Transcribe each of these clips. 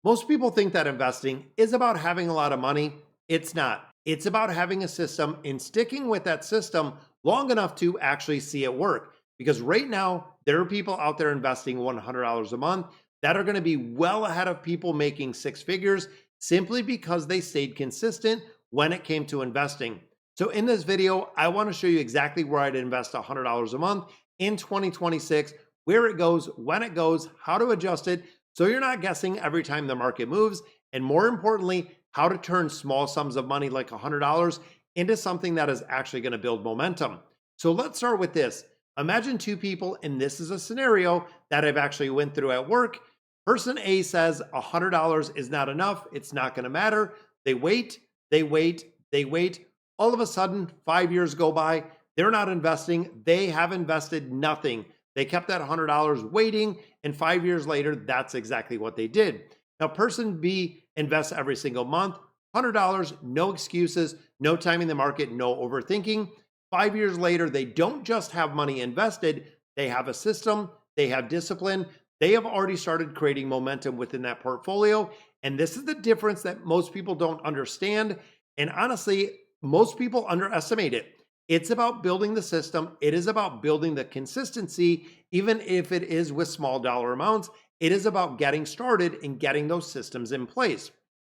Most people think that investing is about having a lot of money. It's not. It's about having a system and sticking with that system long enough to actually see it work. Because right now, there are people out there investing $100 a month that are going to be well ahead of people making six figures simply because they stayed consistent when it came to investing. So in this video, I want to show you exactly where I'd invest $100 a month in 2026, where it goes, when it goes, how to adjust it, so you're not guessing every time the market moves, and more importantly, how to turn small sums of money like $100 into something that is actually going to build momentum. So let's start with this. Imagine two people, and this is a scenario that I've actually went through at work. Person A says $100 is not enough. It's not going to matter. They wait, they wait, they wait. All of a sudden, 5 years go by. They're not investing. They have invested nothing. They kept that $100 waiting, and 5 years later, that's exactly what they did. Now, person B invests every single month, $100, no excuses, no timing the market, no overthinking. 5 years later, they don't just have money invested, they have a system, they have discipline, they have already started creating momentum within that portfolio. And this is the difference that most people don't understand. And honestly, most people underestimate it. It's about building the system. It is about building the consistency, even if it is with small dollar amounts. It is about getting started and getting those systems in place.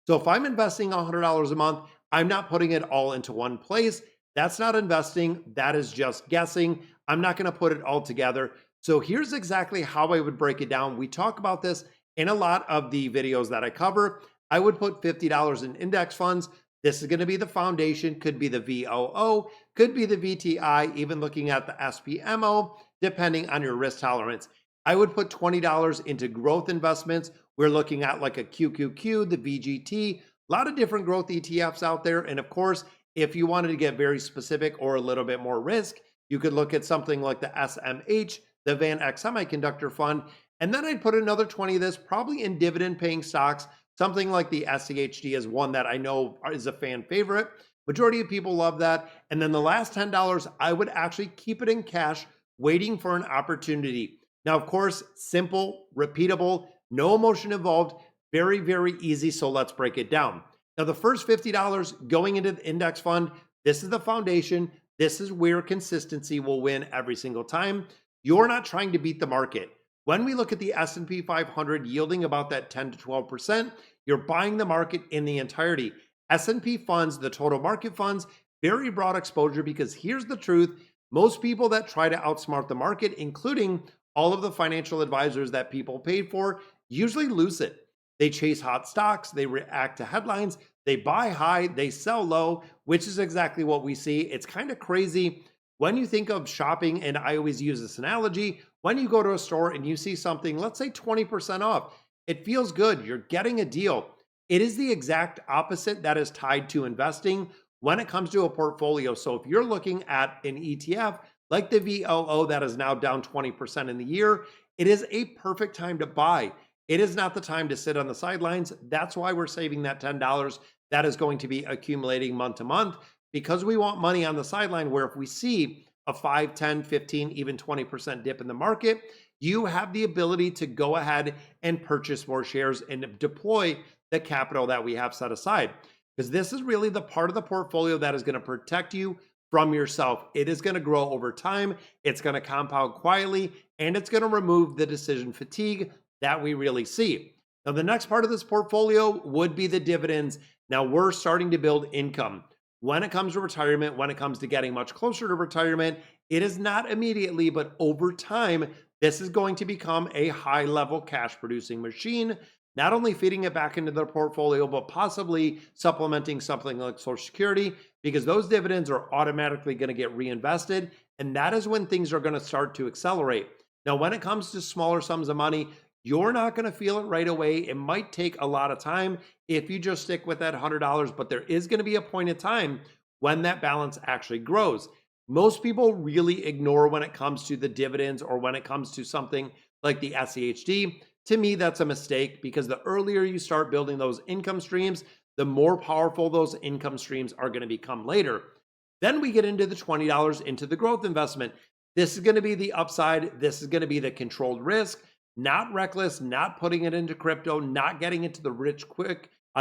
So if I'm investing $100 a month, I'm not putting it all into one place. That's not investing. That is just guessing. I'm not going to put it all together. So here's exactly how I would break it down. We talk about this in a lot of the videos that I cover. I would put $50 in index funds. This is going to be the foundation, could be the VOO, could be the VTI, even looking at the SPMO, depending on your risk tolerance. I would put $20 into growth investments. We're looking at like a QQQ, the VGT, a lot of different growth ETFs out there. And of course, if you wanted to get very specific or a little bit more risk, you could look at something like the SMH, the Van Eck Semiconductor Fund. And then I'd put another 20 of this probably in dividend paying stocks. Something like the SCHD is one that I know is a fan favorite. Majority of people love that. And then the last $10, I would actually keep it in cash, waiting for an opportunity. Now, of course, simple, repeatable, no emotion involved, very, very easy. So let's break it down. Now, the first $50 going into the index fund, this is the foundation. This is where consistency will win every single time. You're not trying to beat the market. When we look at the S&P 500 yielding about that 10 to 12%, you're buying the market in the entirety. S&P funds, the total market funds, very broad exposure, because here's the truth. Most people that try to outsmart the market, including all of the financial advisors that people paid for, usually lose it. They chase hot stocks, they react to headlines, they buy high, they sell low, which is exactly what we see. It's kind of crazy. When you think of shopping, and I always use this analogy, when you go to a store and you see something, let's say 20% off, it feels good. You're getting a deal. It is the exact opposite that is tied to investing when it comes to a portfolio. So if you're looking at an ETF like the VOO that is now down 20% in the year, it is a perfect time to buy. It is not the time to sit on the sidelines. That's why we're saving that $10 that is going to be accumulating month to month, because we want money on the sideline where if we see a 5, 10, 15, even 20% dip in the market, you have the ability to go ahead and purchase more shares and deploy the capital that we have set aside. Because this is really the part of the portfolio that is going to protect you from yourself. It is going to grow over time. It's going to compound quietly, and it's going to remove the decision fatigue that we really see. Now, the next part of this portfolio would be the dividends. Now we're starting to build income. When it comes to retirement, when it comes to getting much closer to retirement, it is not immediately, but over time, this is going to become a high level cash producing machine, not only feeding it back into their portfolio, but possibly supplementing something like Social Security, because those dividends are automatically going to get reinvested. And that is when things are going to start to accelerate. Now, when it comes to smaller sums of money, you're not going to feel it right away. It might take a lot of time if you just stick with that $100, but there is going to be a point in time when that balance actually grows. Most people really ignore when it comes to the dividends or when it comes to something like the SCHD. To me, that's a mistake, because the earlier you start building those income streams, the more powerful those income streams are going to become later. Then we get into the $20 into the growth investment. This is going to be the upside. This is going to be the controlled risk. not reckless, not putting it into crypto, not getting into the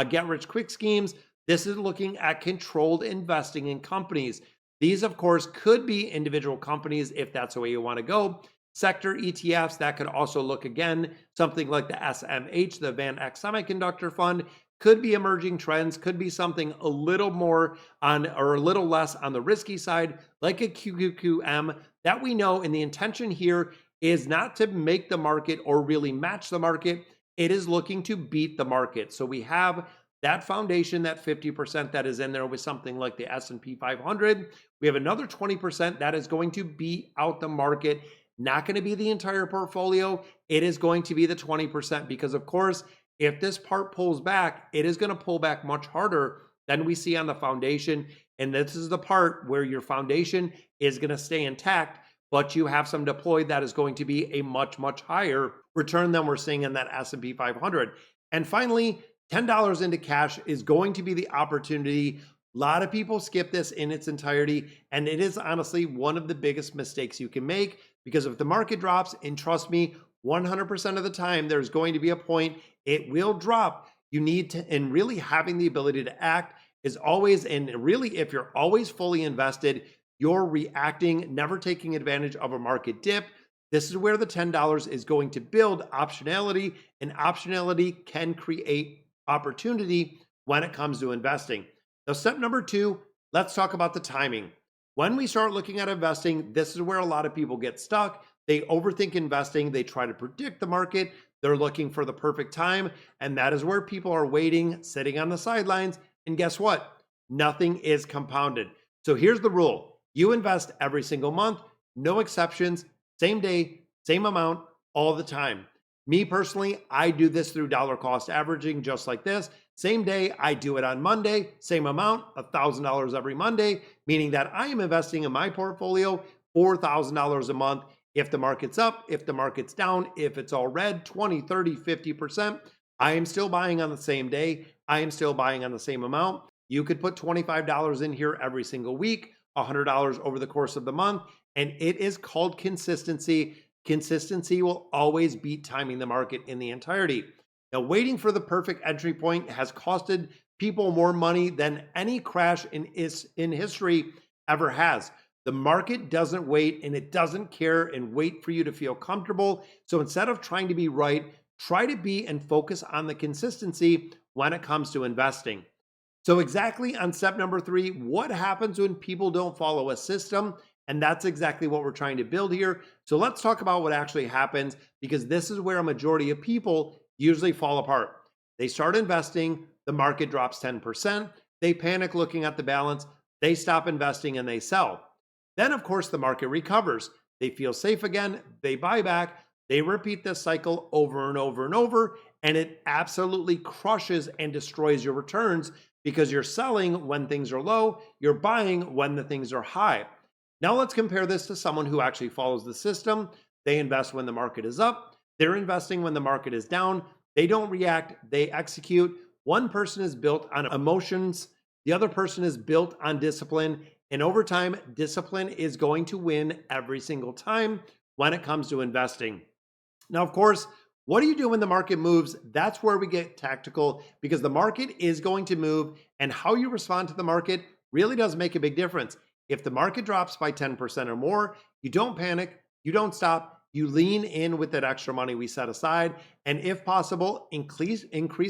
get rich quick schemes. This is looking at controlled investing in companies. These, of course, could be individual companies if that's the way you want to go. Sector ETFs, that could also look again, something like the SMH, the Van Eck Semiconductor Fund, could be emerging trends, could be something a little more on or a little less on the risky side, like a QQQM that we know. And the intention here is not to make the market or really match the market. It is looking to beat the market. So we have that foundation, that 50% that is in there with something like the S&P 500. We have another 20% that is going to beat out the market. Not going to be the entire portfolio. It is going to be the 20% because, of course, if this part pulls back, it is going to pull back much harder than we see on the foundation. And this is the part where your foundation is going to stay intact, but you have some deployed that is going to be a much, much higher return than we're seeing in that S&P 500. And finally, $10 into cash is going to be the opportunity. A lot of people skip this in its entirety, and it is honestly one of the biggest mistakes you can make because if the market drops, and trust me, 100% of the time, there's going to be a point it will drop. You need to, and really having the ability to act is always, and really if you're always fully invested, you're reacting, never taking advantage of a market dip. This is where the $10 is going to build optionality, and optionality can create opportunity when it comes to investing. Now, step number 2, let's talk about the timing. When we start looking at investing, this is where a lot of people get stuck. They overthink investing. They try to predict the market. They're looking for the perfect time. And that is where people are waiting, sitting on the sidelines. And guess what? Nothing is compounded. So here's the rule. You invest every single month, no exceptions, same day, same amount, all the time. Me personally, I do this through dollar cost averaging, just like this. Same day, I do it on Monday, same amount, $1,000 every Monday, meaning that I am investing in my portfolio $4,000 a month. If the market's up, if the market's down, if it's all red, 20, 30, 50%, I am still buying on the same day. I am still buying on the same amount. You could put $25 in here every single week, $100 over the course of the month, and it is called consistency. Consistency will always beat timing the market in the entirety. Now, waiting for the perfect entry point has costed people more money than any crash in history ever has. The market doesn't wait, and it doesn't care and wait for you to feel comfortable. So instead of trying to be right, try to be and focus on the consistency when it comes to investing. So exactly on step number 3, what happens when people don't follow a system? And that's exactly what we're trying to build here. So let's talk about what actually happens, because this is where a majority of people usually fall apart. They start investing, the market drops 10%, they panic looking at the balance, they stop investing and they sell. Then, of course, the market recovers. They feel safe again, they buy back, they repeat this cycle over and over and over, and it absolutely crushes and destroys your returns because you're selling when things are low, you're buying when the things are high. Now let's compare this to someone who actually follows the system. They invest when the market is up. They're investing when the market is down. They don't react, they execute. One person is built on emotions. The other person is built on discipline. And over time, discipline is going to win every single time when it comes to investing. Now, of course, what do you do when the market moves? That's where we get tactical, because the market is going to move, and how you respond to the market really does make a big difference. If the market drops by 10% or more, you don't panic, you don't stop, you lean in with that extra money we set aside, and if possible, increase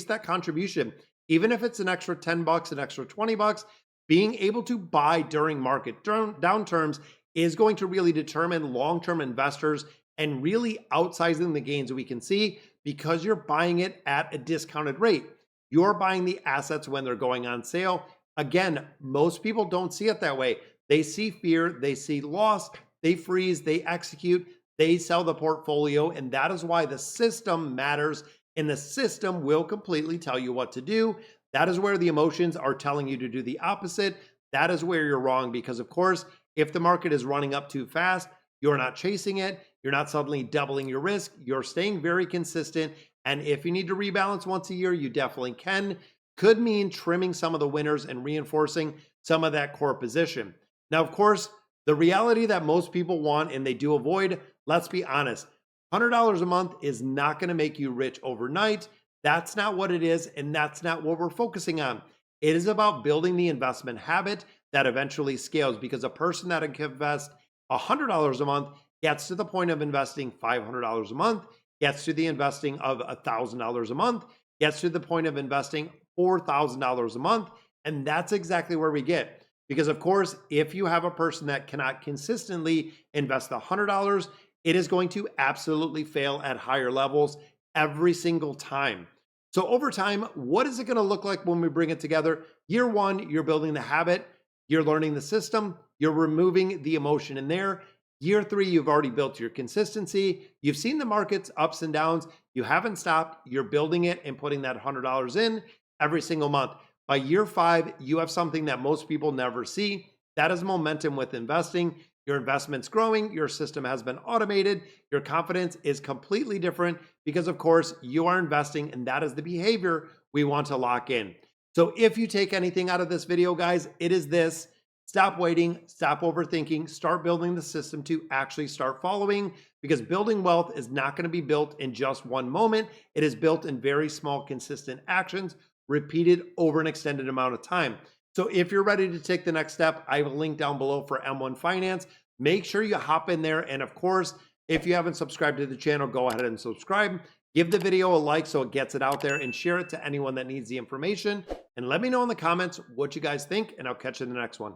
that contribution. Even if it's an extra 10 bucks, an extra 20 bucks, being able to buy during market downturns is going to really determine long-term investors and really outsizing the gains we can see, because you're buying it at a discounted rate. You're buying the assets when they're going on sale. Again, most people don't see it that way. They see fear, they see loss, they freeze, they execute, they sell the portfolio, and that is why the system matters, and the system will completely tell you what to do. That is where the emotions are telling you to do the opposite. That is where you're wrong, because of course, if the market is running up too fast, you're not chasing it, you're not suddenly doubling your risk, you're staying very consistent, and if you need to rebalance once a year, you definitely can. Could mean trimming some of the winners and reinforcing some of that core position. Now, of course, the reality that most people want and they do avoid, let's be honest, $100 a month is not going to make you rich overnight. That's not what it is, and that's not what we're focusing on. It is about building the investment habit that eventually scales, because a person that can invest $100 a month gets to the point of investing $500 a month, gets to the investing of $1,000 a month, gets to the point of investing $4,000 a month. And that's exactly where we get. Because, of course, if you have a person that cannot consistently invest the $100, it is going to absolutely fail at higher levels every single time. So, over time, what is it going to look like when we bring it together? Year one, you're building the habit, you're learning the system, you're removing the emotion in there. Year three, you've already built your consistency. You've seen the market's ups and downs. You haven't stopped. You're building it and putting that $100 in every single month. By year five, you have something that most people never see. That is momentum with investing. Your investment's growing. Your system has been automated. Your confidence is completely different because, of course, you are investing, and that is the behavior we want to lock in. So if you take anything out of this video, guys, it is this. Stop waiting, stop overthinking, start building the system to actually start following, because building wealth is not going to be built in just one moment. It is built in very small, consistent actions repeated over an extended amount of time. So if you're ready to take the next step, I have a link down below for M1 Finance. Make sure you hop in there. And of course, if you haven't subscribed to the channel, go ahead and subscribe. Give the video a like so it gets it out there, and share it to anyone that needs the information. And let me know in the comments what you guys think, and I'll catch you in the next one.